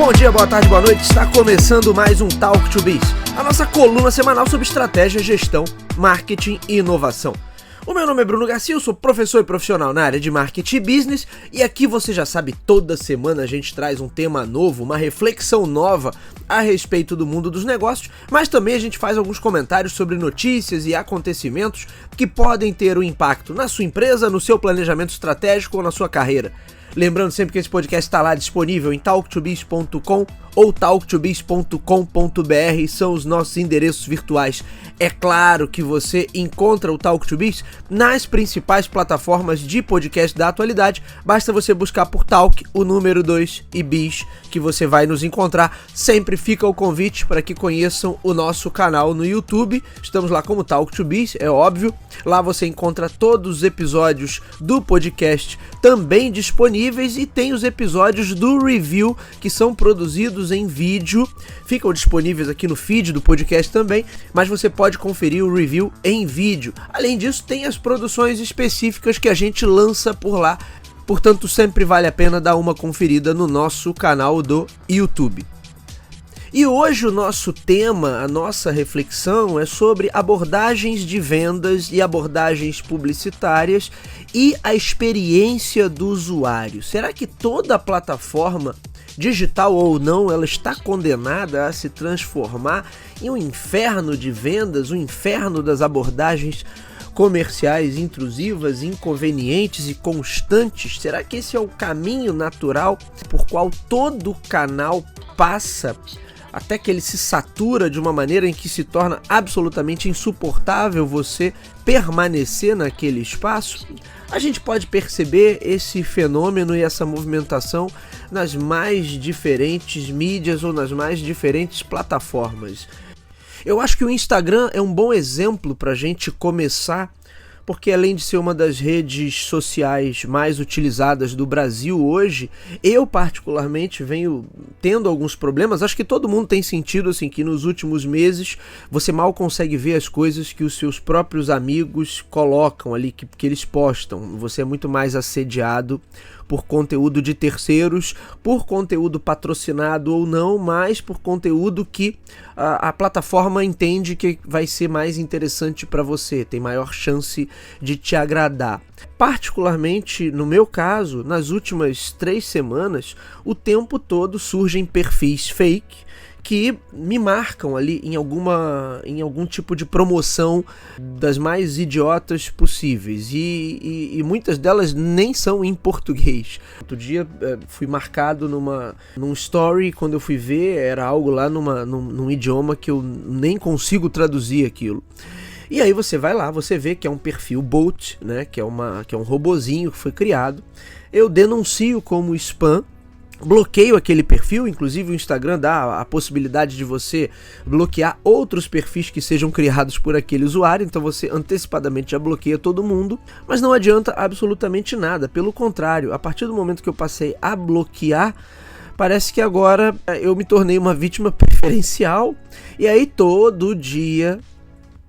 Bom dia, boa tarde, boa noite. Está começando mais um Talk to Biz, a nossa coluna semanal sobre estratégia, gestão, marketing e inovação. O meu nome é Bruno Garcia, eu sou professor e profissional na área de marketing e business e aqui você já sabe, toda semana a gente traz um tema novo, uma reflexão nova a respeito do mundo dos negócios, mas também a gente faz alguns comentários sobre notícias e acontecimentos que podem ter um impacto na sua empresa, no seu planejamento estratégico ou na sua carreira. Lembrando sempre que esse podcast está lá disponível em talktobiz.com ou talktobiz.com.br, são os nossos endereços virtuais. É claro que você encontra o Talk to Biz nas principais plataformas de podcast da atualidade, basta você buscar por Talk, o número 2 e Biz, que você vai nos encontrar. Sempre fica o convite para que conheçam o nosso canal no YouTube, estamos lá como Talk to Biz, é óbvio. Lá você encontra todos os episódios do podcast também disponíveis e tem os episódios do review que são produzidos em vídeo, ficam disponíveis aqui no feed do podcast também, mas você pode conferir o review em vídeo. Além disso, tem as produções específicas que a gente lança por lá, portanto sempre vale a pena dar uma conferida no nosso canal do YouTube. E hoje o nosso tema, a nossa reflexão é sobre abordagens de vendas e abordagens publicitárias e a experiência do usuário. Será que toda plataforma, digital ou não, ela está condenada a se transformar em um inferno de vendas, um inferno das abordagens comerciais intrusivas, inconvenientes e constantes? Será que esse é o caminho natural por qual todo canal passa até que ele se satura de uma maneira em que se torna absolutamente insuportável você permanecer naquele espaço? A gente pode perceber esse fenômeno e essa movimentação nas mais diferentes mídias ou nas mais diferentes plataformas. Eu acho que o Instagram é um bom exemplo para a gente começar, porque além de ser uma das redes sociais mais utilizadas do Brasil hoje, eu particularmente venho tendo alguns problemas. Acho que todo mundo tem sentido assim, que nos últimos meses você mal consegue ver as coisas que os seus próprios amigos colocam ali, que eles postam. Você é muito mais assediado por conteúdo de terceiros, por conteúdo patrocinado ou não, mas por conteúdo que a plataforma entende que vai ser mais interessante para você, tem maior chance de te agradar. Particularmente no meu caso, nas últimas 3 semanas, o tempo todo surgem perfis fake que me marcam ali em algum tipo de promoção das mais idiotas possíveis e muitas delas nem são em português. Outro dia fui marcado num story, quando eu fui ver era algo lá num idioma que eu nem consigo traduzir aquilo. E aí você vai lá, você vê que é um perfil bot, né, que é um robozinho que foi criado. Eu denuncio como spam, bloqueio aquele perfil, inclusive o Instagram dá a possibilidade de você bloquear outros perfis que sejam criados por aquele usuário, então você antecipadamente já bloqueia todo mundo, mas não adianta absolutamente nada, pelo contrário, a partir do momento que eu passei a bloquear, parece que agora eu me tornei uma vítima preferencial, e aí todo dia,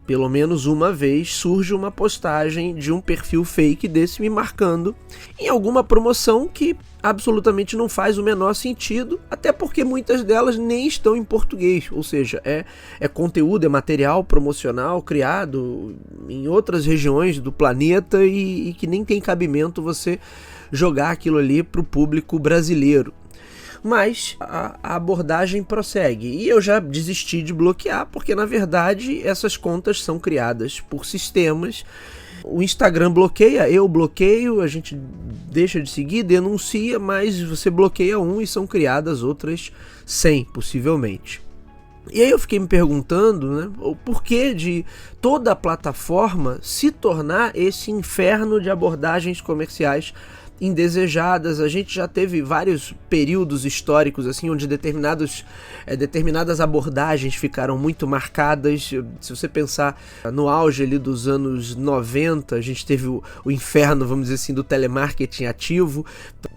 pelo menos uma vez, surge uma postagem de um perfil fake desse me marcando em alguma promoção que absolutamente não faz o menor sentido, até porque muitas delas nem estão em português, ou seja, é conteúdo, é material promocional criado em outras regiões do planeta e que nem tem cabimento você jogar aquilo ali para o público brasileiro. Mas a abordagem prossegue e eu já desisti de bloquear porque na verdade essas contas são criadas por sistemas. O Instagram bloqueia, eu bloqueio, a gente deixa de seguir, denuncia, mas você bloqueia um e são criadas outras 100 possivelmente. E aí eu fiquei me perguntando, né, o porquê de toda a plataforma se tornar esse inferno de abordagens comerciais indesejadas. A gente já teve vários períodos históricos assim onde determinadas abordagens ficaram muito marcadas. Se você pensar no auge ali dos anos 90, a gente teve o inferno, vamos dizer assim, do telemarketing ativo.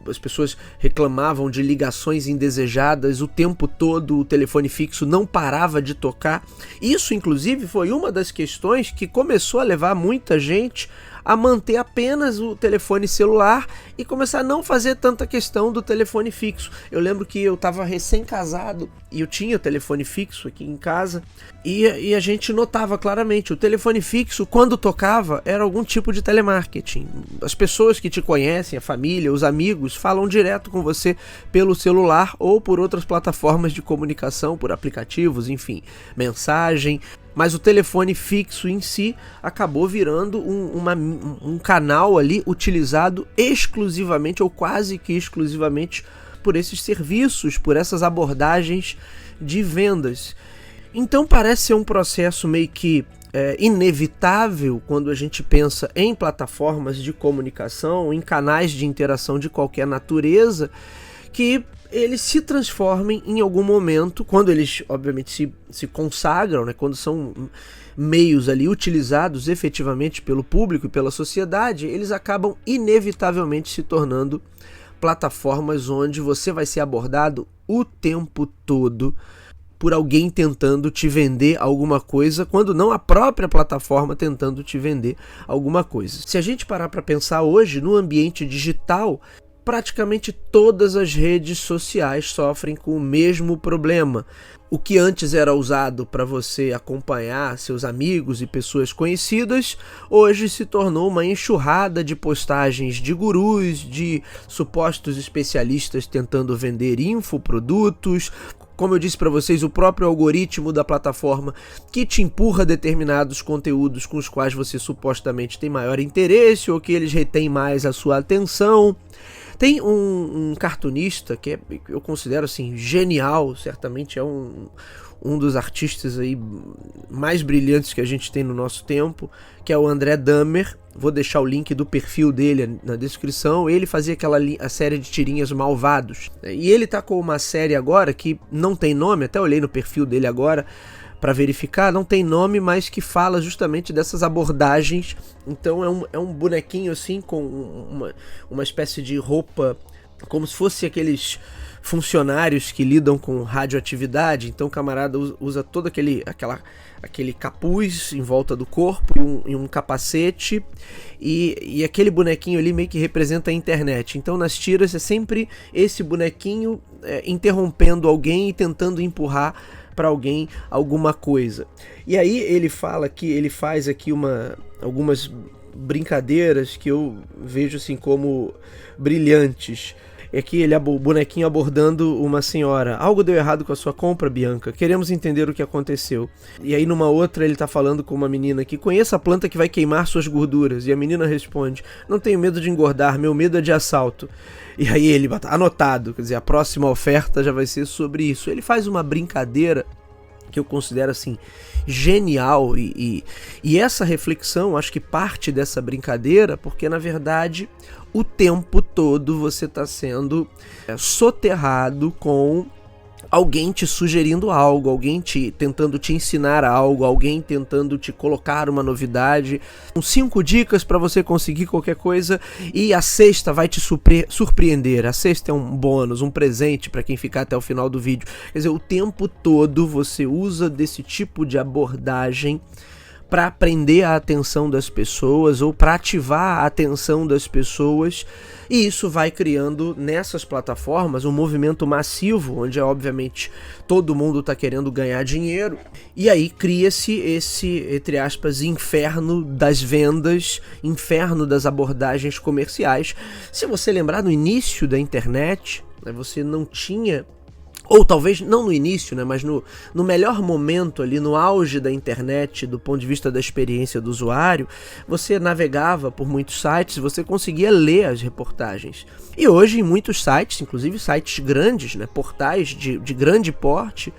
As pessoas reclamavam de ligações indesejadas o tempo todo, o telefone fixo não parava de tocar. Isso inclusive foi uma das questões que começou a levar muita gente a manter apenas o telefone celular e começar a não fazer tanta questão do telefone fixo. Eu lembro que eu estava recém-casado e eu tinha o telefone fixo aqui em casa e a gente notava claramente, o telefone fixo, quando tocava, era algum tipo de telemarketing. As pessoas que te conhecem, a família, os amigos, falam direto com você pelo celular ou por outras plataformas de comunicação, por aplicativos, enfim, mensagem. Mas o telefone fixo em si acabou virando um canal ali utilizado exclusivamente ou quase que exclusivamente por esses serviços, por essas abordagens de vendas. Então parece ser um processo meio que inevitável quando a gente pensa em plataformas de comunicação, em canais de interação de qualquer natureza, que eles se transformem em algum momento, quando eles obviamente se consagram, né, quando são meios ali utilizados efetivamente pelo público e pela sociedade, eles acabam inevitavelmente se tornando plataformas onde você vai ser abordado o tempo todo por alguém tentando te vender alguma coisa, quando não a própria plataforma tentando te vender alguma coisa. Se a gente parar para pensar hoje no ambiente digital, praticamente todas as redes sociais sofrem com o mesmo problema. O que antes era usado para você acompanhar seus amigos e pessoas conhecidas, hoje se tornou uma enxurrada de postagens de gurus, de supostos especialistas tentando vender infoprodutos. Como eu disse para vocês, o próprio algoritmo da plataforma que te empurra determinados conteúdos com os quais você supostamente tem maior interesse ou que eles retêm mais a sua atenção. Tem um cartunista que eu considero assim genial, certamente é um dos artistas aí mais brilhantes que a gente tem no nosso tempo, que é o André Dahmer. Vou deixar o link do perfil dele na descrição. Ele fazia a série de tirinhas Malvados. E ele tá com uma série agora que não tem nome, até olhei no perfil dele agora para verificar, não tem nome, mas que fala justamente dessas abordagens. Então é um bonequinho assim com uma espécie de roupa, como se fosse aqueles funcionários que lidam com radioatividade. Então o camarada usa todo aquele capuz em volta do corpo e um capacete, e aquele bonequinho ali meio que representa a internet. Então nas tiras é sempre esse bonequinho interrompendo alguém e tentando empurrar para alguém alguma coisa. E aí ele fala que ele faz aqui algumas brincadeiras que eu vejo assim como brilhantes. É que o bonequinho abordando uma senhora. Algo deu errado com a sua compra, Bianca? Queremos entender o que aconteceu. E aí numa outra ele tá falando com uma menina que conheça a planta que vai queimar suas gorduras. E a menina responde: não tenho medo de engordar, meu medo é de assalto. E aí ele bota anotado, quer dizer, a próxima oferta já vai ser sobre isso. Ele faz uma brincadeira que eu considero assim genial, e essa reflexão acho que parte dessa brincadeira porque na verdade o tempo todo você está sendo soterrado com alguém te sugerindo algo, alguém tentando te ensinar algo, alguém tentando te colocar uma novidade, com 5 dicas para você conseguir qualquer coisa, e a sexta vai te surpreender. A sexta é um bônus, um presente para quem ficar até o final do vídeo. Quer dizer, o tempo todo você usa desse tipo de abordagem para prender a atenção das pessoas ou para ativar a atenção das pessoas, e isso vai criando nessas plataformas um movimento massivo, onde obviamente todo mundo está querendo ganhar dinheiro, e aí cria-se esse, entre aspas, inferno das vendas, inferno das abordagens comerciais. Se você lembrar, no início da internet, né, você não tinha, ou talvez não no início, né, mas no melhor momento ali, no auge da internet, do ponto de vista da experiência do usuário, você navegava por muitos sites e você conseguia ler as reportagens. E hoje em muitos sites, inclusive sites grandes, né, portais de grande porte,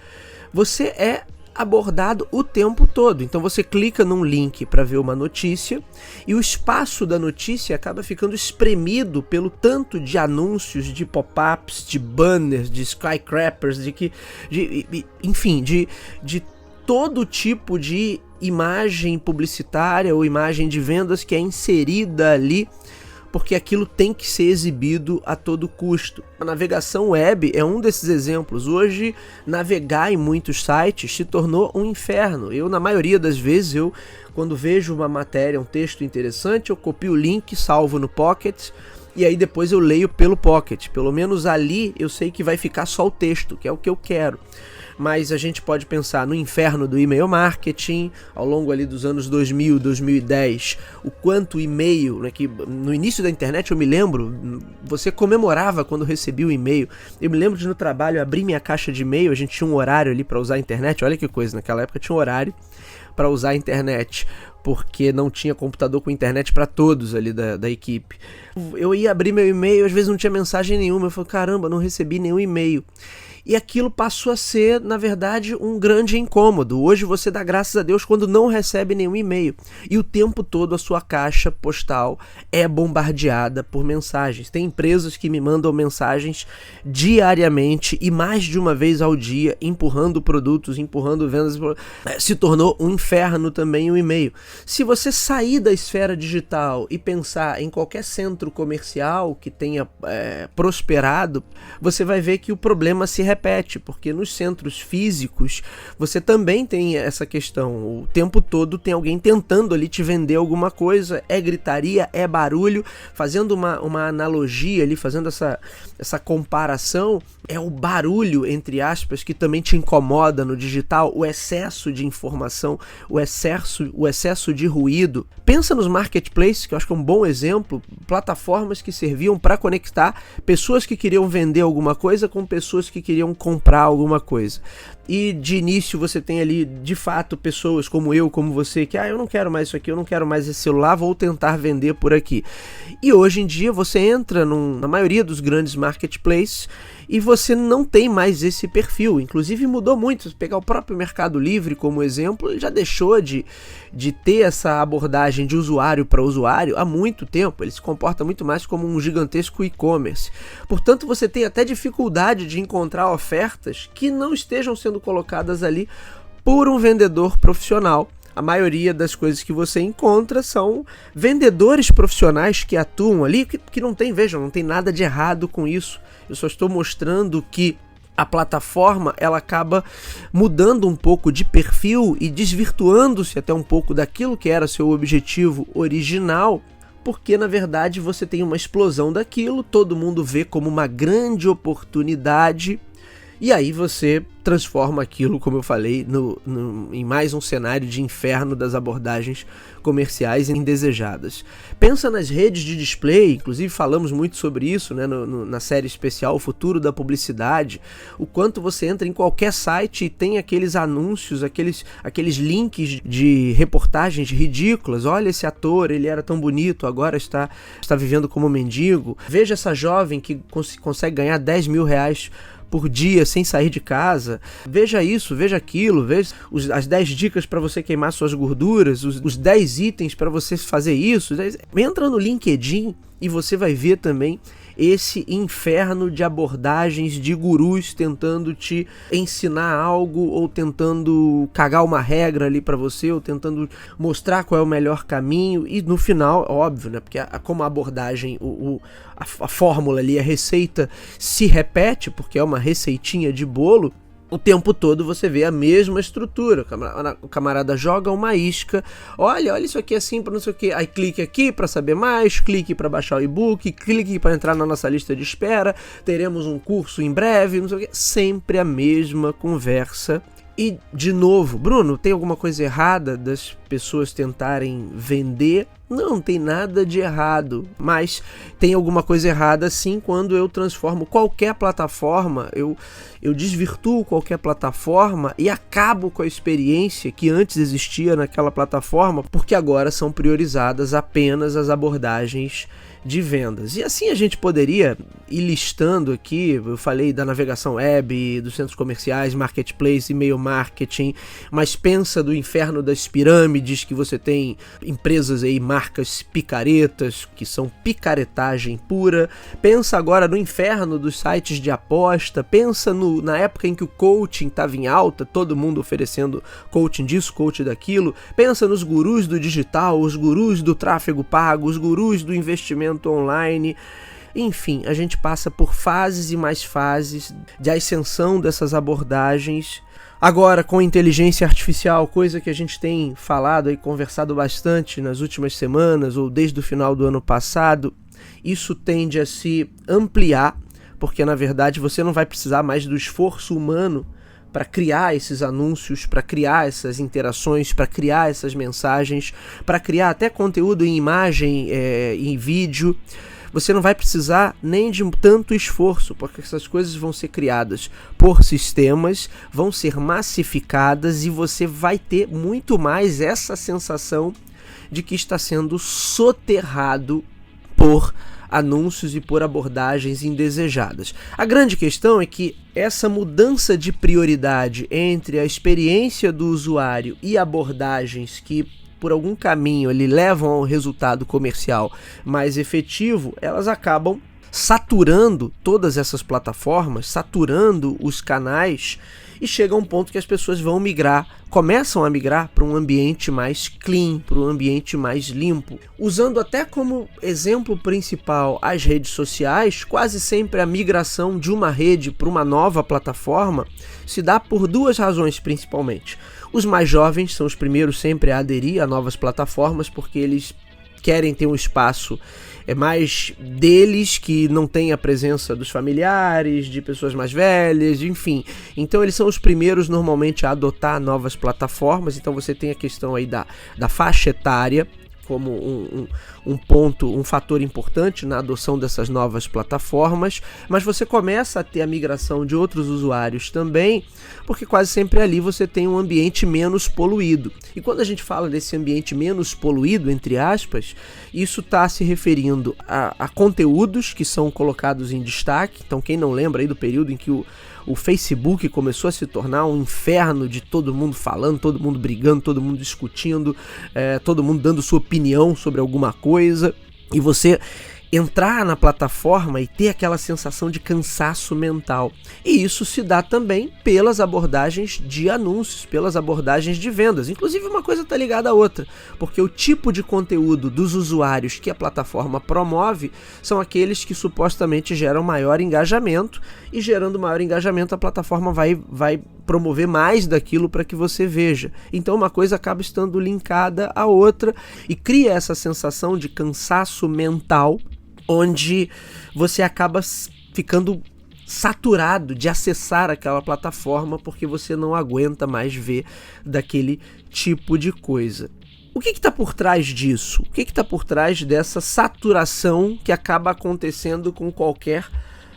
você é abordado o tempo todo. Então você clica num link para ver uma notícia e o espaço da notícia acaba ficando espremido pelo tanto de anúncios, de pop-ups, de banners, de skyscrapers, enfim, de todo tipo de imagem publicitária ou imagem de vendas que é inserida ali porque aquilo tem que ser exibido a todo custo. A navegação web é um desses exemplos. Hoje, navegar em muitos sites se tornou um inferno. Na maioria das vezes, quando vejo uma matéria, um texto interessante, eu copio o link, salvo no Pocket, e aí depois eu leio pelo Pocket. Pelo menos ali eu sei que vai ficar só o texto, que é o que eu quero. Mas a gente pode pensar no inferno do e-mail marketing, ao longo ali dos anos 2000, 2010, o quanto o e-mail, né, que no início da internet eu me lembro, você comemorava quando recebia o e-mail. Eu me lembro de no trabalho abrir minha caixa de e-mail, a gente tinha um horário ali para usar a internet, olha que coisa, naquela época tinha um horário para usar a internet, porque não tinha computador com internet para todos ali da equipe. Eu ia abrir meu e-mail, às vezes não tinha mensagem nenhuma, eu falei, caramba, não recebi nenhum e-mail. E aquilo passou a ser, na verdade, um grande incômodo. Hoje você dá graças a Deus quando não recebe nenhum e-mail. E o tempo todo a sua caixa postal é bombardeada por mensagens. Tem empresas que me mandam mensagens diariamente e mais de uma vez ao dia, empurrando produtos, empurrando vendas. Se tornou um inferno também o e-mail. Se você sair da esfera digital e pensar em qualquer centro comercial que tenha prosperado, você vai ver que o problema se repete, porque nos centros físicos você também tem essa questão, o tempo todo tem alguém tentando ali te vender alguma coisa, é gritaria, é barulho, fazendo uma analogia ali, fazendo essa comparação, é o barulho, entre aspas, que também te incomoda no digital, o excesso de informação, o excesso de ruído. Pensa nos marketplaces, que eu acho que é um bom exemplo, plataformas que serviam para conectar pessoas que queriam vender alguma coisa com pessoas que queriam comprar alguma coisa. E de início você tem ali, de fato, pessoas como eu, como você, que eu não quero mais isso aqui, eu não quero mais esse celular, vou tentar vender por aqui. E hoje em dia você entra na maioria dos grandes marketplaces e você não tem mais esse perfil. Inclusive mudou muito. Se pegar o próprio Mercado Livre como exemplo, ele já deixou de ter essa abordagem de usuário para usuário há muito tempo. Ele se comporta muito mais como um gigantesco e-commerce. Portanto, você tem até dificuldade de encontrar ofertas que não estejam sendo colocadas ali por um vendedor profissional. A maioria das coisas que você encontra são vendedores profissionais que atuam ali, que não tem, vejam, não tem nada de errado com isso. Eu só estou mostrando que a plataforma ela acaba mudando um pouco de perfil e desvirtuando-se até um pouco daquilo que era seu objetivo original, porque na verdade você tem uma explosão daquilo, todo mundo vê como uma grande oportunidade. E aí você transforma aquilo, como eu falei, em mais um cenário de inferno das abordagens comerciais indesejadas. Pensa nas redes de display, inclusive falamos muito sobre isso, né, na série especial O Futuro da Publicidade, o quanto você entra em qualquer site e tem aqueles anúncios, aqueles links de reportagens ridículas. Olha esse ator, ele era tão bonito, agora está vivendo como mendigo. Veja essa jovem que consegue ganhar 10 mil reais por dia sem sair de casa. Veja isso, veja aquilo, veja as 10 dicas para você queimar suas gorduras, os 10 itens para você fazer isso. Entra no LinkedIn e você vai ver também esse inferno de abordagens de gurus tentando te ensinar algo ou tentando cagar uma regra ali para você ou tentando mostrar qual é o melhor caminho e no final, óbvio, né, porque como a abordagem, a fórmula ali, a receita se repete, porque é uma receitinha de bolo, o tempo todo você vê a mesma estrutura. O camarada joga uma isca, olha isso aqui assim para não sei o que, aí clique aqui para saber mais, clique para baixar o e-book, clique para entrar na nossa lista de espera, teremos um curso em breve, não sei o que, sempre a mesma conversa. E, de novo, Bruno, tem alguma coisa errada das pessoas tentarem vender? Não tem nada de errado, mas tem alguma coisa errada sim quando eu transformo qualquer plataforma, eu desvirtuo qualquer plataforma e acabo com a experiência que antes existia naquela plataforma, porque agora são priorizadas apenas as abordagens de vendas. E assim a gente poderia ir listando aqui, eu falei da navegação web, dos centros comerciais, marketplace, e-mail marketing, mas pensa do inferno das pirâmides, que você tem empresas aí, marcas picaretas, que são picaretagem pura. Pensa agora no inferno dos sites de aposta, pensa na época em que o coaching estava em alta, todo mundo oferecendo coaching disso, coaching daquilo. Pensa nos gurus do digital, os gurus do tráfego pago, os gurus do investimento atendimento online. Enfim, a gente passa por fases e mais fases de ascensão dessas abordagens. Agora, com inteligência artificial, coisa que a gente tem falado e conversado bastante nas últimas semanas ou desde o final do ano passado, isso tende a se ampliar, porque na verdade você não vai precisar mais do esforço humano para criar esses anúncios, para criar essas interações, para criar essas mensagens, para criar até conteúdo em imagem, em vídeo. Você não vai precisar nem de tanto esforço, porque essas coisas vão ser criadas por sistemas, vão ser massificadas e você vai ter muito mais essa sensação de que está sendo soterrado por anúncios e por abordagens indesejadas. A grande questão é que essa mudança de prioridade entre a experiência do usuário e abordagens que por algum caminho ele levam a um resultado comercial mais efetivo, elas acabam saturando todas essas plataformas, saturando os canais, e chega a um ponto que as pessoas começam a migrar para um ambiente mais clean, para um ambiente mais limpo. Usando até como exemplo principal as redes sociais, quase sempre a migração de uma rede para uma nova plataforma se dá por duas razões principalmente. Os mais jovens são os primeiros sempre a aderir a novas plataformas porque eles querem ter um espaço mais deles, que não tem a presença dos familiares, de pessoas mais velhas, enfim. Então eles são os primeiros normalmente a adotar novas plataformas. Então você tem a questão aí da faixa etária como um fator importante na adoção dessas novas plataformas, mas você começa a ter a migração de outros usuários também, porque quase sempre ali você tem um ambiente menos poluído. E quando a gente fala desse ambiente menos poluído, entre aspas, isso está se referindo a conteúdos que são colocados em destaque. Então quem não lembra aí do período em que o Facebook começou a se tornar um inferno de todo mundo falando, todo mundo brigando, todo mundo discutindo, todo mundo dando sua opinião sobre alguma coisa, e você entrar na plataforma e ter aquela sensação de cansaço mental. E isso se dá também pelas abordagens de anúncios, pelas abordagens de vendas. Inclusive uma coisa está ligada à outra, porque o tipo de conteúdo dos usuários que a plataforma promove são aqueles que supostamente geram maior engajamento, e gerando maior engajamento a plataforma vai promover mais daquilo para que você veja. Então uma coisa acaba estando linkada à outra e cria essa sensação de cansaço mental, onde você acaba ficando saturado de acessar aquela plataforma porque você não aguenta mais ver daquele tipo de coisa. O que está por trás disso? O que está por trás dessa saturação que acaba acontecendo com qualquer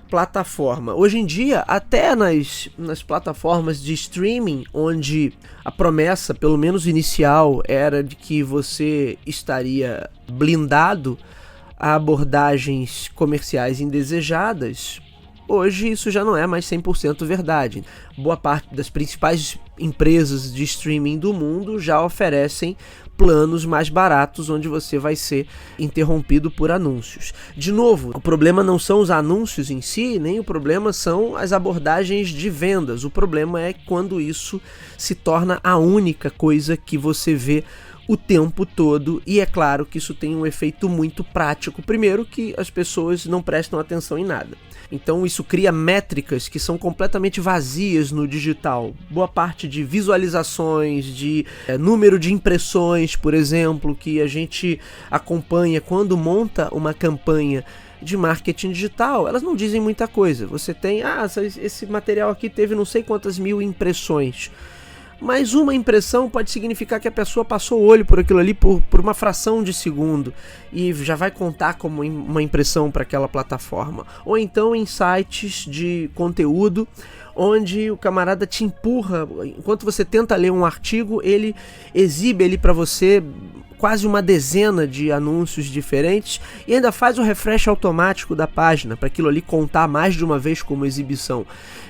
plataforma? Hoje em dia, até nas plataformas de streaming, onde a promessa, pelo menos inicial, era de que você estaria blindado a abordagens comerciais indesejadas, hoje isso já não é mais 100% verdade. Boa parte das principais empresas de streaming do mundo já oferecem planos mais baratos, onde você vai ser interrompido por anúncios. De novo, o problema não são os anúncios em si, nem o problema são as abordagens de vendas. O problema é quando isso se torna a única coisa que você vê o tempo todo, e é claro que isso tem um efeito muito prático. Primeiro, que as pessoas não prestam atenção em nada. Então isso cria métricas que são completamente vazias no digital. Boa parte de visualizações, de número de impressões, por exemplo, que a gente acompanha quando monta uma campanha de marketing digital, elas não dizem muita coisa. Você tem, esse material aqui teve não sei quantas mil impressões. Mas uma impressão pode significar que a pessoa passou o olho por aquilo ali por uma fração de segundo e já vai contar como uma impressão para aquela plataforma. Ou então em sites de conteúdo, onde o camarada te empurra, enquanto você tenta ler um artigo, ele exibe ali para você quase uma dezena de anúncios diferentes e ainda faz o refresh automático da página para aquilo ali contar mais de uma vez como exibição.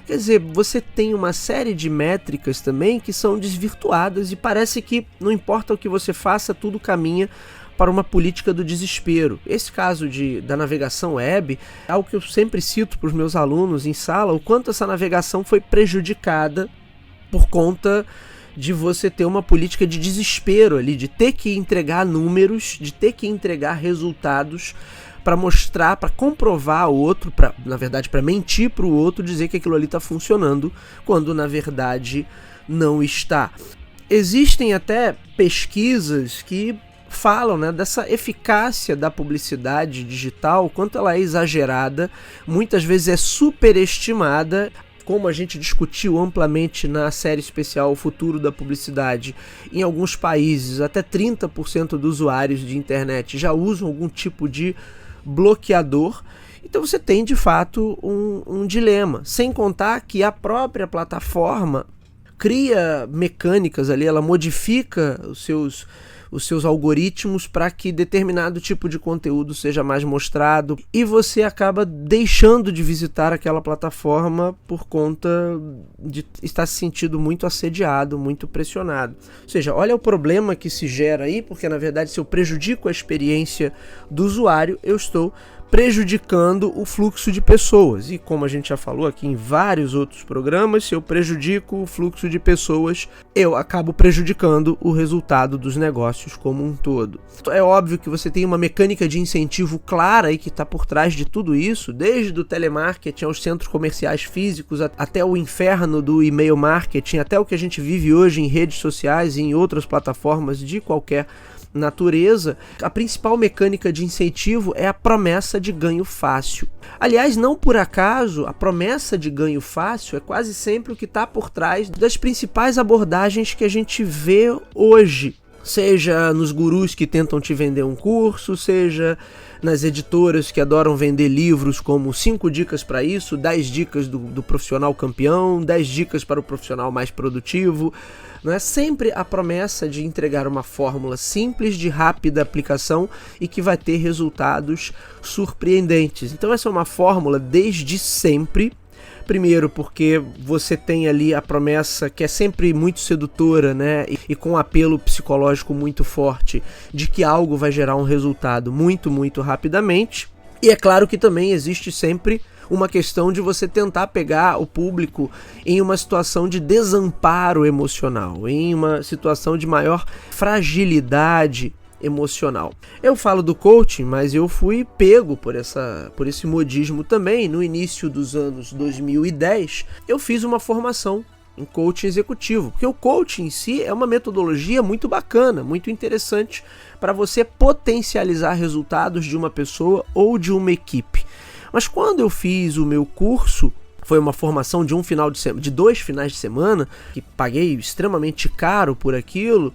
Quer dizer, você tem uma série de métricas também que são desvirtuadas e parece que não importa o que você faça, tudo caminha para uma política do desespero. Esse caso da navegação web é algo que eu sempre cito para os meus alunos em sala, o quanto essa navegação foi prejudicada por conta de você ter uma política de desespero ali, de ter que entregar números, de ter que entregar resultados para mostrar, para comprovar ao outro, na verdade para mentir para o outro, dizer que aquilo ali está funcionando, quando na verdade não está. Existem até pesquisas que falam, né, dessa eficácia da publicidade digital, quanto ela é exagerada, muitas vezes é superestimada. Como a gente discutiu amplamente na série especial O Futuro da Publicidade, em alguns países até 30% dos usuários de internet já usam algum tipo de bloqueador. Então você tem de fato um dilema, sem contar que a própria plataforma cria mecânicas ali, ela modifica os seus algoritmos para que determinado tipo de conteúdo seja mais mostrado, e você acaba deixando de visitar aquela plataforma por conta de estar se sentindo muito assediado, muito pressionado. Ou seja, olha o problema que se gera aí, porque na verdade se eu prejudico a experiência do usuário, eu estou prejudicando o fluxo de pessoas. E como a gente já falou aqui em vários outros programas, se eu prejudico o fluxo de pessoas, eu acabo prejudicando o resultado dos negócios como um todo. Então, é óbvio que você tem uma mecânica de incentivo clara aí que está por trás de tudo isso, desde o telemarketing aos centros comerciais físicos, até o inferno do e-mail marketing, até o que a gente vive hoje em redes sociais e em outras plataformas de qualquer natureza. A principal mecânica de incentivo é a promessa de ganho fácil. Aliás, não por acaso, a promessa de ganho fácil é quase sempre o que está por trás das principais abordagens que a gente vê hoje. Seja nos gurus que tentam te vender um curso, seja nas editoras que adoram vender livros como 5 dicas para isso, 10 dicas do profissional campeão, 10 dicas para o profissional mais produtivo. Não é sempre a promessa de entregar uma fórmula simples, de rápida aplicação e que vai ter resultados surpreendentes. Então essa é uma fórmula desde sempre. Primeiro porque você tem ali a promessa que é sempre muito sedutora, né? E com um apelo psicológico muito forte de que algo vai gerar um resultado muito, muito rapidamente. E é claro que também existe sempre uma questão de você tentar pegar o público em uma situação de desamparo emocional, em uma situação de maior fragilidade emocional. Eu falo do coaching, mas eu fui pego por esse modismo também. No início dos anos 2010, eu fiz uma formação em coaching executivo, porque o coaching em si é uma metodologia muito bacana, muito interessante para você potencializar resultados de uma pessoa ou de uma equipe. Mas quando eu fiz o meu curso, foi uma formação de 2 finais de semana, que paguei extremamente caro por aquilo,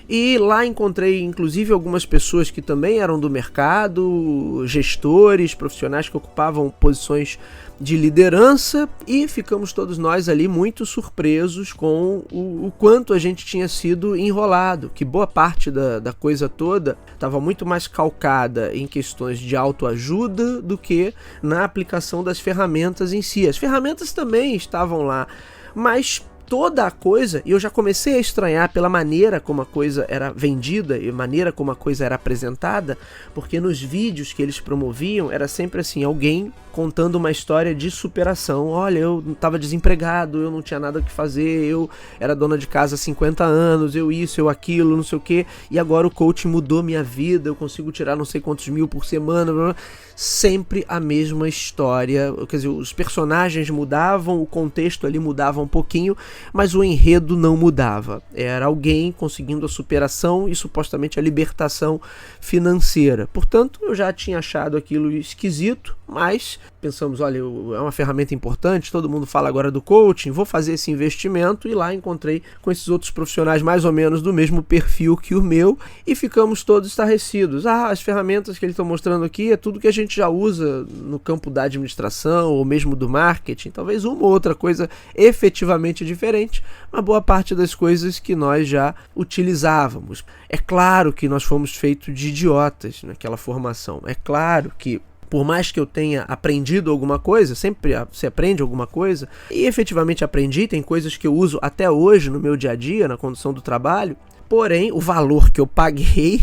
e lá encontrei inclusive algumas pessoas que também eram do mercado, gestores, profissionais que ocupavam posições de liderança, e ficamos todos nós ali muito surpresos com o quanto a gente tinha sido enrolado, que boa parte da coisa toda estava muito mais calcada em questões de autoajuda do que na aplicação das ferramentas em si. As ferramentas também estavam lá, mas toda a coisa, e eu já comecei a estranhar pela maneira como a coisa era vendida e a maneira como a coisa era apresentada, porque nos vídeos que eles promoviam era sempre assim, alguém contando uma história de superação. Olha, eu estava desempregado, eu não tinha nada o que fazer, eu era dona de casa há 50 anos, eu isso, eu aquilo, não sei o que, e agora o coaching mudou minha vida, eu consigo tirar não sei quantos mil por semana, blá, blá. Sempre a mesma história, quer dizer, os personagens mudavam, o contexto ali mudava um pouquinho, mas o enredo não mudava. Era alguém conseguindo a superação e supostamente a libertação financeira. Portanto, eu já tinha achado aquilo esquisito, mas pensamos, olha, é uma ferramenta importante, todo mundo fala agora do coaching, vou fazer esse investimento, e lá encontrei com esses outros profissionais mais ou menos do mesmo perfil que o meu, e ficamos todos estarrecidos. As ferramentas que eles estão mostrando aqui é tudo que a gente já usa no campo da administração ou mesmo do marketing, talvez uma ou outra coisa efetivamente diferente, mas boa parte das coisas que nós já utilizávamos. É claro que nós fomos feitos de idiotas naquela formação, é claro que por mais que eu tenha aprendido alguma coisa, sempre se aprende alguma coisa, e efetivamente aprendi, tem coisas que eu uso até hoje no meu dia a dia, na condução do trabalho, porém o valor que eu paguei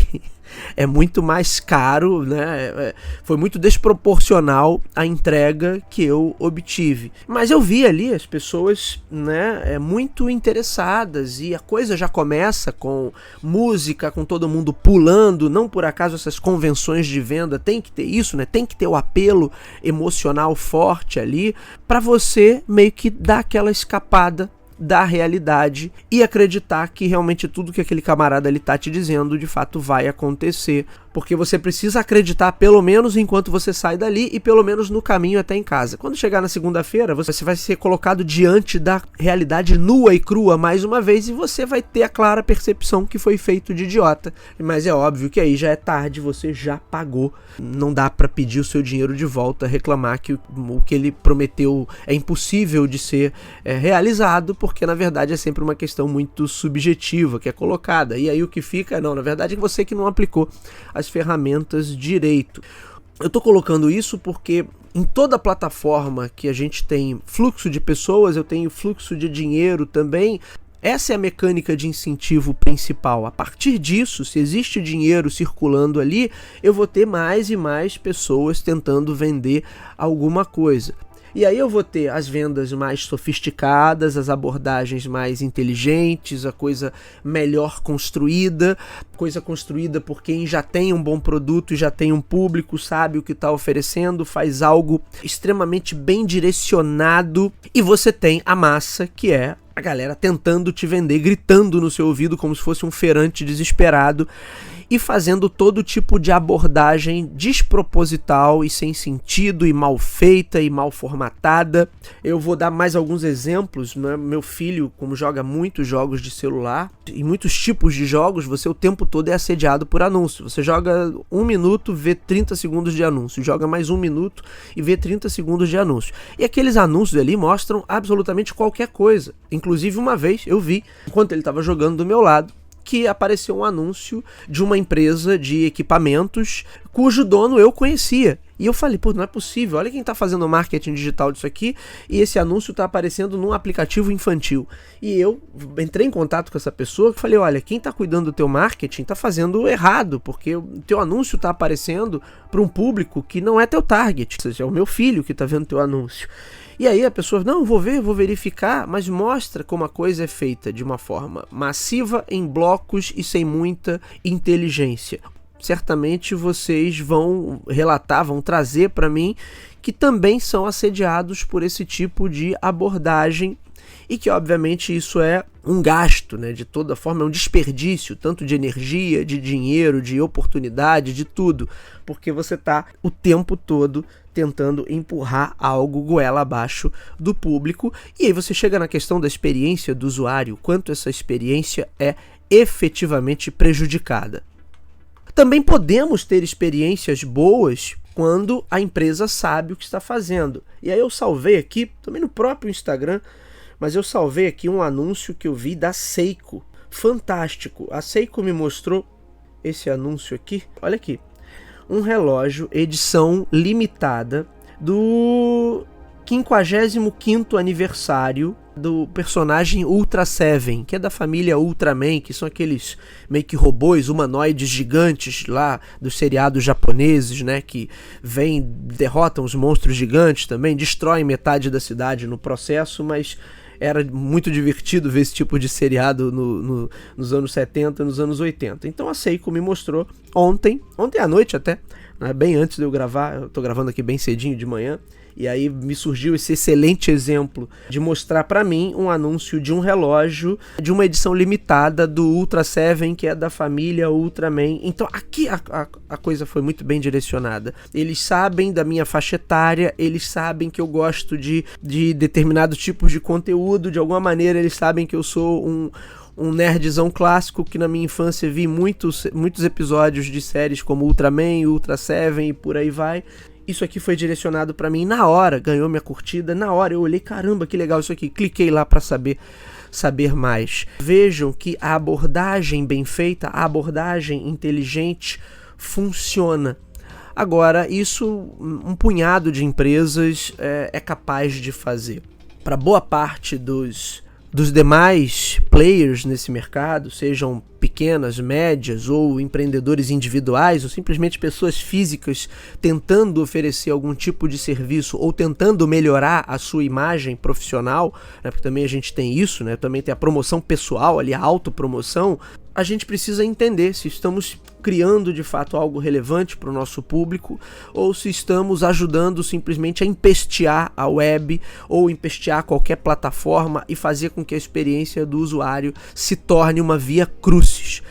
é muito mais caro, né? Foi muito desproporcional a entrega que eu obtive. Mas eu vi ali as pessoas, né, muito interessadas, e a coisa já começa com música, com todo mundo pulando. Não por acaso essas convenções de venda tem que ter isso, né? Tem que ter o apelo emocional forte ali para você meio que dar aquela escapada da realidade e acreditar que realmente tudo que aquele camarada ali tá te dizendo de fato vai acontecer, porque você precisa acreditar pelo menos enquanto você sai dali e pelo menos no caminho até em casa. Quando chegar na segunda-feira, você vai ser colocado diante da realidade nua e crua mais uma vez, e você vai ter a clara percepção que foi feito de idiota. Mas é óbvio que aí já é tarde, você já pagou, não dá para pedir o seu dinheiro de volta, reclamar que o que ele prometeu é impossível de ser realizado, porque na verdade é sempre uma questão muito subjetiva que é colocada, e aí o que fica, não, na verdade é você que não aplicou as ferramentas direito. Eu tô colocando isso porque em toda plataforma que a gente tem fluxo de pessoas, eu tenho fluxo de dinheiro também. Essa é a mecânica de incentivo principal. A partir disso, se existe dinheiro circulando ali, eu vou ter mais e mais pessoas tentando vender alguma coisa. E aí eu vou ter as vendas mais sofisticadas, as abordagens mais inteligentes, a coisa melhor construída, coisa construída por quem já tem um bom produto e já tem um público, sabe o que está oferecendo, faz algo extremamente bem direcionado, e você tem a massa, que é a galera tentando te vender, gritando no seu ouvido como se fosse um feirante desesperado e fazendo todo tipo de abordagem desproposital e sem sentido e mal feita e mal formatada. Eu vou dar mais alguns exemplos, né? Meu filho, como joga muitos jogos de celular e muitos tipos de jogos, você o tempo todo é assediado por anúncio. Você joga 1 minuto, vê 30 segundos de anúncio, joga mais 1 minuto e vê 30 segundos de anúncio. E aqueles anúncios ali mostram absolutamente qualquer coisa. Inclusive uma vez eu vi, enquanto ele estava jogando do meu lado, que apareceu um anúncio de uma empresa de equipamentos cujo dono eu conhecia. E eu falei, pô, não é possível, olha quem está fazendo marketing digital disso aqui, e esse anúncio está aparecendo num aplicativo infantil. E eu entrei em contato com essa pessoa e falei, olha, quem está cuidando do teu marketing está fazendo errado, porque o teu anúncio está aparecendo para um público que não é teu target, ou seja, é o meu filho que está vendo teu anúncio. E aí a pessoa, não, vou verificar, mas mostra como a coisa é feita de uma forma massiva, em blocos e sem muita inteligência. Certamente vocês vão relatar, vão trazer para mim que também são assediados por esse tipo de abordagem, e que obviamente isso é um gasto, né? De toda forma é um desperdício, tanto de energia, de dinheiro, de oportunidade, de tudo, porque você está o tempo todo tentando empurrar algo goela abaixo do público. E aí você chega na questão da experiência do usuário, quanto essa experiência é efetivamente prejudicada. Também podemos ter experiências boas quando a empresa sabe o que está fazendo. E aí eu salvei aqui, também no próprio Instagram, mas eu salvei aqui um anúncio que eu vi da Seiko. Fantástico. A Seiko me mostrou esse anúncio aqui. Olha aqui. Um relógio edição limitada do 55º aniversário do personagem Ultra Seven, que é da família Ultraman, que são aqueles meio que robôs humanoides gigantes lá dos seriados japoneses, né, que derrotam os monstros gigantes também, destroem metade da cidade no processo, mas era muito divertido ver esse tipo de seriado nos anos 70, nos anos 80. Então a Seiko me mostrou ontem à noite até, né, bem antes de eu gravar, eu tô gravando aqui bem cedinho de manhã, e aí me surgiu esse excelente exemplo de mostrar para mim um anúncio de um relógio de uma edição limitada do Ultra Seven, que é da família Ultraman. Então aqui a coisa foi muito bem direcionada. Eles sabem da minha faixa etária, eles sabem que eu gosto de determinados tipos de conteúdo, de alguma maneira eles sabem que eu sou um nerdzão clássico, que na minha infância vi muitos episódios de séries como Ultraman, Ultra Seven e por aí vai. Isso aqui foi direcionado para mim na hora, ganhou minha curtida, na hora eu olhei, caramba, que legal isso aqui, cliquei lá para saber mais. Vejam que a abordagem bem feita, a abordagem inteligente funciona. Agora, isso um punhado de empresas é capaz de fazer. Para boa parte dos demais players nesse mercado, sejam pequenas, médias ou empreendedores individuais ou simplesmente pessoas físicas tentando oferecer algum tipo de serviço ou tentando melhorar a sua imagem profissional, né, porque também a gente tem isso, né, também tem a promoção pessoal ali, a autopromoção. A gente precisa entender se estamos criando de fato algo relevante para o nosso público ou se estamos ajudando simplesmente a empestear a web ou empestear qualquer plataforma e fazer com que a experiência do usuário se torne uma via crucis.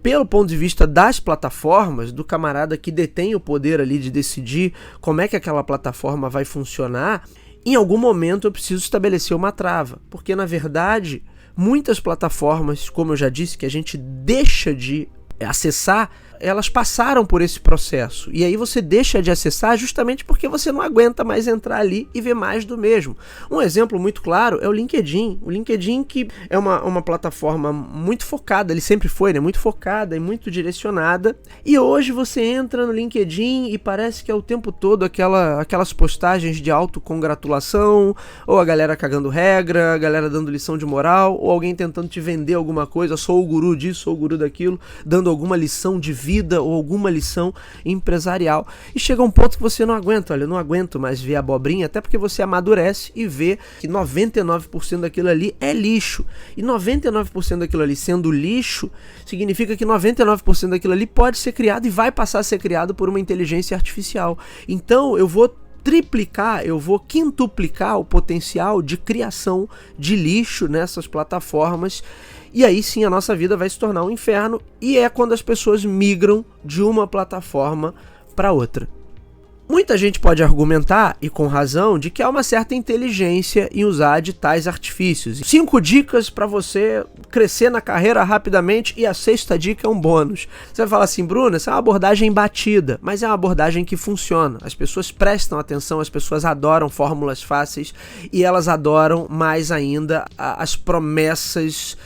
Pelo ponto de vista das plataformas, do camarada que detém o poder ali de decidir como é que aquela plataforma vai funcionar, em algum momento eu preciso estabelecer uma trava, porque na verdade muitas plataformas, como eu já disse, que a gente deixa de acessar, elas passaram por esse processo. E aí você deixa de acessar justamente porque você não aguenta mais entrar ali e ver mais do mesmo. Um exemplo muito claro é o LinkedIn. O LinkedIn, que é uma plataforma muito focada, ele sempre foi, né? Muito focada e muito direcionada. E hoje você entra no LinkedIn e parece que é o tempo todo aquelas postagens de autocongratulação, ou a galera cagando regra, a galera dando lição de moral, ou alguém tentando te vender alguma coisa, sou o guru disso, sou o guru daquilo, dando alguma lição de vida ou alguma lição empresarial. E chega um ponto que você não aguenta, olha, eu não aguento mais ver abobrinha, até porque você amadurece e vê que 99% daquilo ali é lixo. E 99% daquilo ali sendo lixo, significa que 99% daquilo ali pode ser criado e vai passar a ser criado por uma inteligência artificial. Então eu vou triplicar, eu vou quintuplicar o potencial de criação de lixo nessas plataformas. E aí sim a nossa vida vai se tornar um inferno, e é quando as pessoas migram de uma plataforma para outra. Muita gente pode argumentar, e com razão, de que há uma certa inteligência em usar de tais artifícios. 5 dicas para você crescer na carreira rapidamente, e a 6ª dica é um bônus. Você vai falar assim, Bruno, essa é uma abordagem batida, mas é uma abordagem que funciona. As pessoas prestam atenção, as pessoas adoram fórmulas fáceis, e elas adoram mais ainda as promessas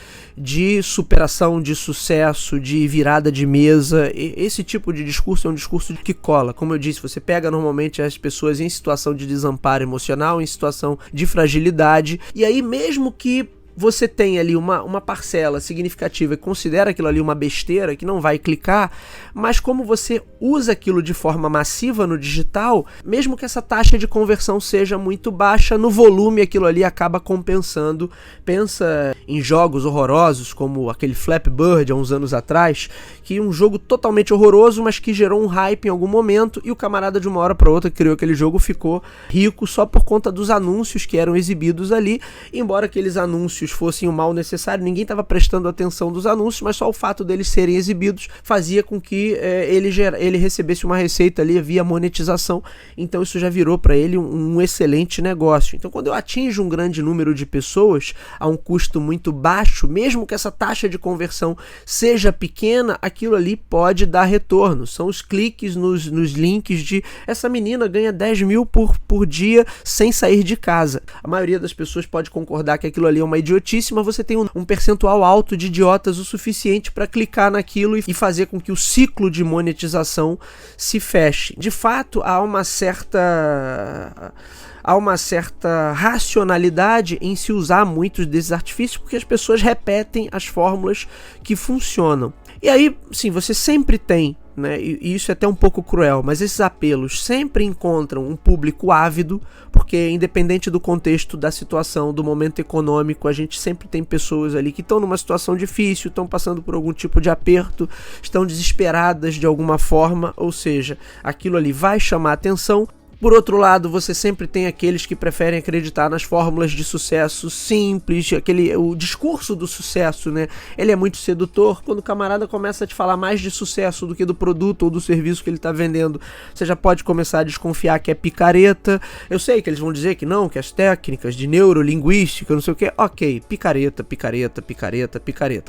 de superação, de sucesso, de virada de mesa. Esse tipo de discurso é um discurso que cola. Como eu disse, você pega normalmente as pessoas em situação de desamparo emocional, em situação de fragilidade, e aí mesmo que você tem ali uma parcela significativa e considera aquilo ali uma besteira que não vai clicar, mas como você usa aquilo de forma massiva no digital, mesmo que essa taxa de conversão seja muito baixa, no volume aquilo ali acaba compensando. Pensa em jogos horrorosos como aquele Flappy Bird há uns anos atrás, que um jogo totalmente horroroso, mas que gerou um hype em algum momento, e o camarada de uma hora para outra que criou aquele jogo ficou rico só por conta dos anúncios que eram exibidos ali, embora aqueles anúncios fossem o mal necessário, ninguém estava prestando atenção dos anúncios, mas só o fato deles serem exibidos fazia com que ele recebesse uma receita ali via monetização. Então isso já virou para ele um excelente negócio. Então quando eu atinjo um grande número de pessoas a um custo muito baixo, mesmo que essa taxa de conversão seja pequena, aquilo ali pode dar retorno. São os cliques nos links de essa menina ganha 10 mil por dia sem sair de casa. A maioria das pessoas pode concordar que aquilo ali é uma idiotice, mas você tem um percentual alto de idiotas o suficiente para clicar naquilo e fazer com que o ciclo de monetização se feche. De fato, há uma certa racionalidade em se usar muitos desses artifícios, porque as pessoas repetem as fórmulas que funcionam. E aí, sim, você sempre tem, né, e isso é até um pouco cruel, mas esses apelos sempre encontram um público ávido, porque independente do contexto, da situação, do momento econômico, a gente sempre tem pessoas ali que estão numa situação difícil, estão passando por algum tipo de aperto, estão desesperadas de alguma forma, ou seja, aquilo ali vai chamar atenção. Por outro lado, você sempre tem aqueles que preferem acreditar nas fórmulas de sucesso simples, o discurso do sucesso, né? Ele é muito sedutor. Quando o camarada começa a te falar mais de sucesso do que do produto ou do serviço que ele está vendendo, você já pode começar a desconfiar que é picareta. Eu sei que eles vão dizer que não, que as técnicas de neurolinguística, não sei o que, ok, picareta.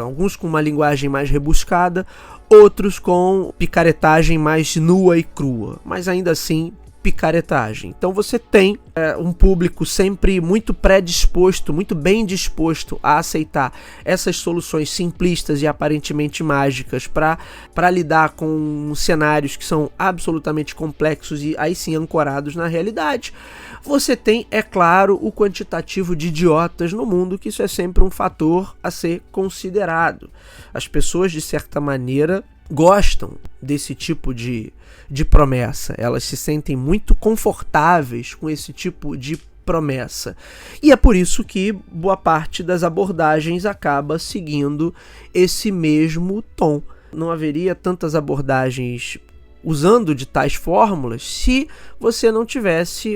Alguns com uma linguagem mais rebuscada, outros com picaretagem mais nua e crua, mas ainda assim picaretagem. Então você tem um público sempre muito predisposto, muito bem disposto a aceitar essas soluções simplistas e aparentemente mágicas para lidar com cenários que são absolutamente complexos e aí sim ancorados na realidade. Você tem, é claro, o quantitativo de idiotas no mundo, que isso é sempre um fator a ser considerado. As pessoas, de certa maneira, gostam desse tipo de promessa, elas se sentem muito confortáveis com esse tipo de promessa, e é por isso que boa parte das abordagens acaba seguindo esse mesmo tom. Não haveria tantas abordagens usando de tais fórmulas se você não tivesse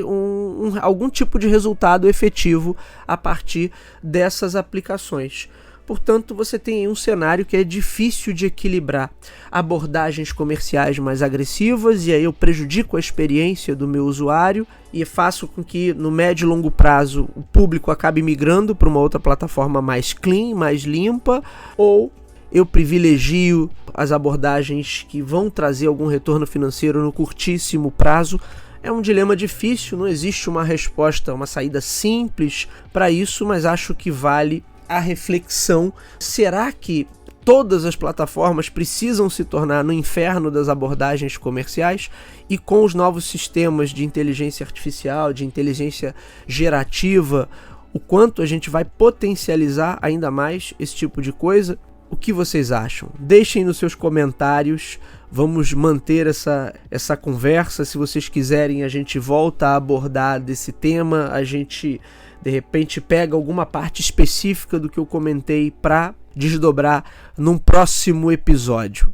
algum tipo de resultado efetivo a partir dessas aplicações. Portanto, você tem um cenário que é difícil de equilibrar. Abordagens comerciais mais agressivas, e aí eu prejudico a experiência do meu usuário e faço com que no médio e longo prazo o público acabe migrando para uma outra plataforma mais clean, mais limpa, ou eu privilegio as abordagens que vão trazer algum retorno financeiro no curtíssimo prazo. É um dilema difícil, não existe uma resposta, uma saída simples para isso, mas acho que vale a reflexão. Será que todas as plataformas precisam se tornar no inferno das abordagens comerciais? E com os novos sistemas de inteligência artificial, de inteligência gerativa, o quanto a gente vai potencializar ainda mais esse tipo de coisa? O que vocês acham? Deixem nos seus comentários, vamos manter essa conversa. Se vocês quiserem, a gente volta a abordar desse tema, a gente de repente pega alguma parte específica do que eu comentei para desdobrar num próximo episódio.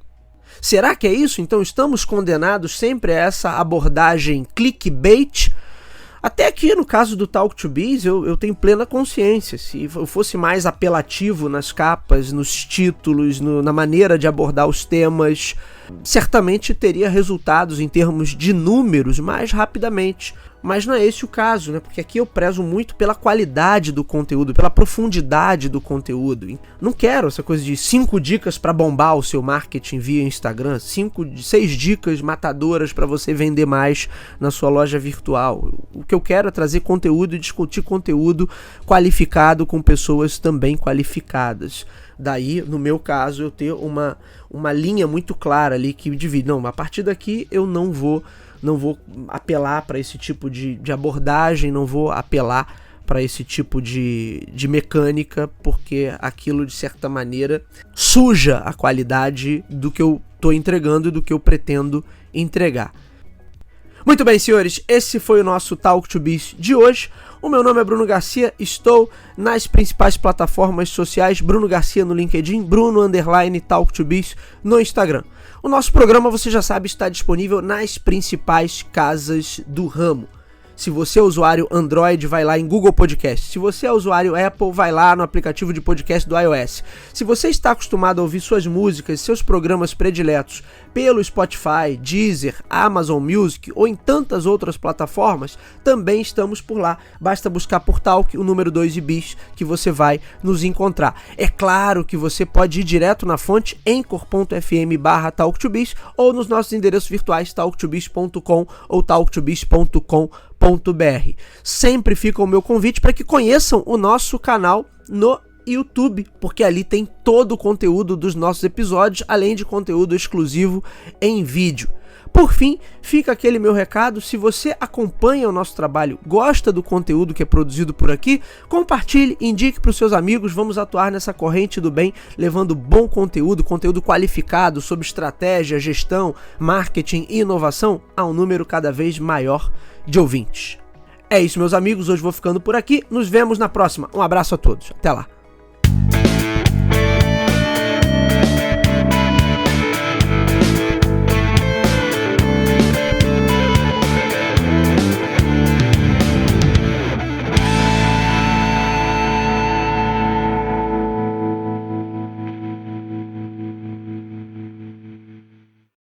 Será que é isso? Então estamos condenados sempre a essa abordagem clickbait? Até aqui no caso do Talk to Biz eu tenho plena consciência. Se eu fosse mais apelativo nas capas, nos títulos, na maneira de abordar os temas, certamente teria resultados em termos de números mais rapidamente. Mas não é esse o caso, né? Porque aqui eu prezo muito pela qualidade do conteúdo, pela profundidade do conteúdo. Não quero essa coisa de 5 dicas para bombar o seu marketing via Instagram, 6 dicas matadoras para você vender mais na sua loja virtual. O que eu quero é trazer conteúdo e discutir conteúdo qualificado com pessoas também qualificadas. Daí, no meu caso, eu ter uma linha muito clara ali que divide. Não, a partir daqui eu não vou apelar para esse tipo de abordagem, não vou apelar para esse tipo de mecânica, porque aquilo, de certa maneira, suja a qualidade do que eu estou entregando e do que eu pretendo entregar. Muito bem, senhores, esse foi o nosso Talk to Biz de hoje. O meu nome é Bruno Garcia, estou nas principais plataformas sociais, Bruno Garcia no LinkedIn, Bruno_Talk to Biz no Instagram. O nosso programa, você já sabe, está disponível nas principais casas do ramo. Se você é usuário Android, vai lá em Google Podcast. Se você é usuário Apple, vai lá no aplicativo de podcast do iOS. Se você está acostumado a ouvir suas músicas, seus programas prediletos pelo Spotify, Deezer, Amazon Music ou em tantas outras plataformas, também estamos por lá. Basta buscar por Talk, o número 2 e Biz, que você vai nos encontrar. É claro que você pode ir direto na fonte anchor.fm/talktobiz ou nos nossos endereços virtuais talktobiz.com ou talktobiz.com.br. Sempre fica o meu convite para que conheçam o nosso canal no YouTube, porque ali tem todo o conteúdo dos nossos episódios, além de conteúdo exclusivo em vídeo. Por fim, fica aquele meu recado: se você acompanha o nosso trabalho, gosta do conteúdo que é produzido por aqui, compartilhe, indique para os seus amigos. Vamos atuar nessa corrente do bem, levando bom conteúdo qualificado sobre estratégia, gestão, marketing e inovação a um número cada vez maior de ouvintes. É isso, meus amigos, hoje vou ficando por aqui, nos vemos na próxima. Um abraço a todos, até lá.